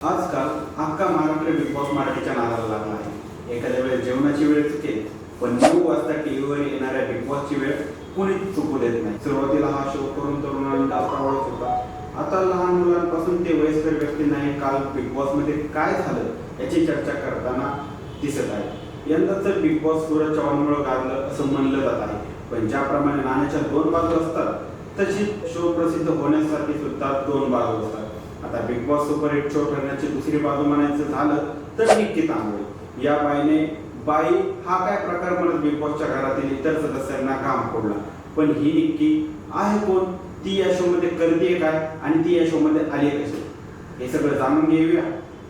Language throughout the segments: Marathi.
आजकाल अख्खा महाराष्ट्र बिग बॉस मराठीच्या नादाला लागला आहे. एखाद्या वेळेस जेवणाची वेळ चुकेल, पण 9 वाजता टीव्हीवर येणाऱ्या बिग बॉसची वेळ कोणीच चुकू देत नाही. सुरुवातीला हा शो करून तरुणांना जास्त आवडत होता. आता लहान मुलांपासून ते वयस्कर व्यक्तींनाही काल बिग बॉस मध्ये काय झालं याची चर्चा करताना दिसत आहे. यंदाचं बिग बॉस सूरज चव्हाणमुळे गाजलं असं म्हणलं जात आहे. पण ज्याप्रमाणे नाण्याच्या 2 बाजू असतात, तशी शो प्रसिद्ध होण्यासाठी सुद्धा 2 बाजू असतात. आता big boss super hit show ठरण्याची दुसरी बाजू म्हणायचं झालं तर निक्की तांबोळी या बाई हा काय प्रकार म्हणत बिग बॉसच्या घरातील इतर सदस्यांना काम फोडला. पण ही निक्की आहे कोण, ती या शो मध्ये करते काय आणि ती या शो मध्ये आली कशी, हे सगळं जाणून घेऊया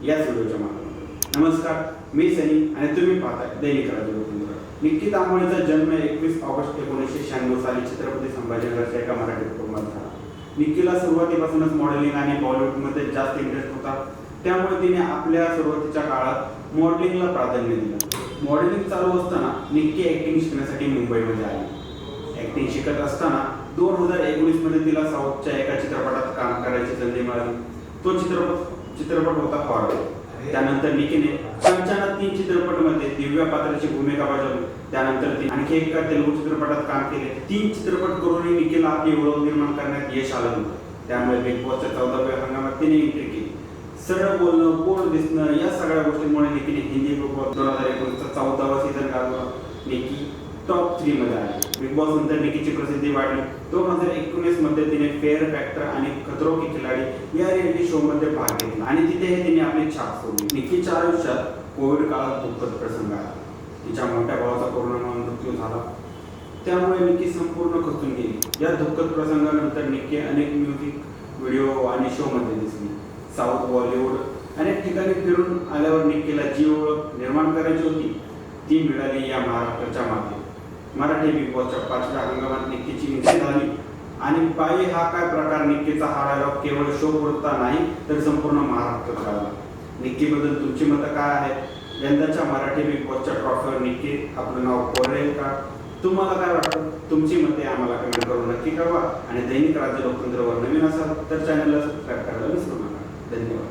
याच व्हिडिओच्या माध्यमातून. नमस्कार, मी सनी आणि तुम्ही पाहताय दैनिक राजगोपाल. निक्की तांबोळीचा जन्म 21 ऑगस्ट 1996 साली छत्रपती संभाजीनगरच्या एका मराठी कुटुंबात झाला. निक्कीला सुरुवातीपासूनच मॉडेलिंग आणि बॉलिवूडमध्ये जास्त इंटरेस्ट होता. त्यामुळे तिने आपल्या सुरुवातीच्या काळात मॉडेलिंगला प्राधान्य दिलं. मॉडेलिंग चालू असताना निक्की ऍक्टिंग शिकण्यासाठी मुंबईमध्ये आली. ऍक्टिंग शिकत असताना 2019 मध्ये तिला साऊथच्या एका चित्रपटात काम करायची संधी मिळाली. तो चित्रपट होता फॉर. त्यानंतर निक्कीने पंचाना 3 चित्रपटामध्ये दिव्या पात्राची भूमिका बजावली. त्यानंतर ती आणखी एका तेलुगू चित्रपटात काम केले. 3 चित्रपट करूनही निक्कीला आपली ओळख निर्माण करण्यात यश आलं नव्हतं. त्यामुळे बिग बॉसच्या 14व्या हंगामात तिने एंट्री केली. सरळ बोलणं, गोड दिसणं या सगळ्या गोष्टींमुळे निक्कीने हिंदी बिग बॉस 2019चा 14वा सीझन गाजवला. निक्की टॉप 3 मध्ये आली. बिग बॉस नंतर निक्कीची प्रसिद्धी वाढली. 2019 मध्ये तिने फेअर फॅक्टर आणि खतरों के खिलाडी या रिएलिटी शो मध्ये भाग घेतला आणि तिथेही तिने आपली छाप सोडली. निक्कीच्या आयुष्यात कोविड काळात दुःखद प्रसंग आला. तिच्या मोठ्या भावाचा कोरोनामुळे मृत्यू झाला. त्यामुळे निक्की संपूर्ण खचून गेली. या दुःखद प्रसंगानंतर निक्की अनेक म्युझिक व्हिडिओ आणि शो मध्ये दिसली. साऊथ, बॉलिवूड अनेक ठिकाणी फिरून आल्यावर निक्कीला जी ओळख निर्माण करायची होती ती मिळाली या महाराष्ट्राच्या मागे. मराठी बिग बॉसच्या 5व्या हंगामात निक्कीची एंट्री झाली आणि बाई हा काय प्रकार, निक्कीचा हा डायलॉग केवळ शो पुरता नाही तर संपूर्ण महाराष्ट्रात गाजला. निक्कीबद्दल तुमची मतं काय आहेत? यंदाच्या मराठी बिग बॉसच्या ट्रॉफीवर निक्की आपलं नाव कोरेल का? तुम्हाला काय वाटतं? तुमची मते आम्हाला कमेंट करून नक्की कळवा आणि दैनिक राज्य लोकतंत्रवर नवीन असाल तर चॅनलला सबस्क्राईब करायला विसरू नका. धन्यवाद.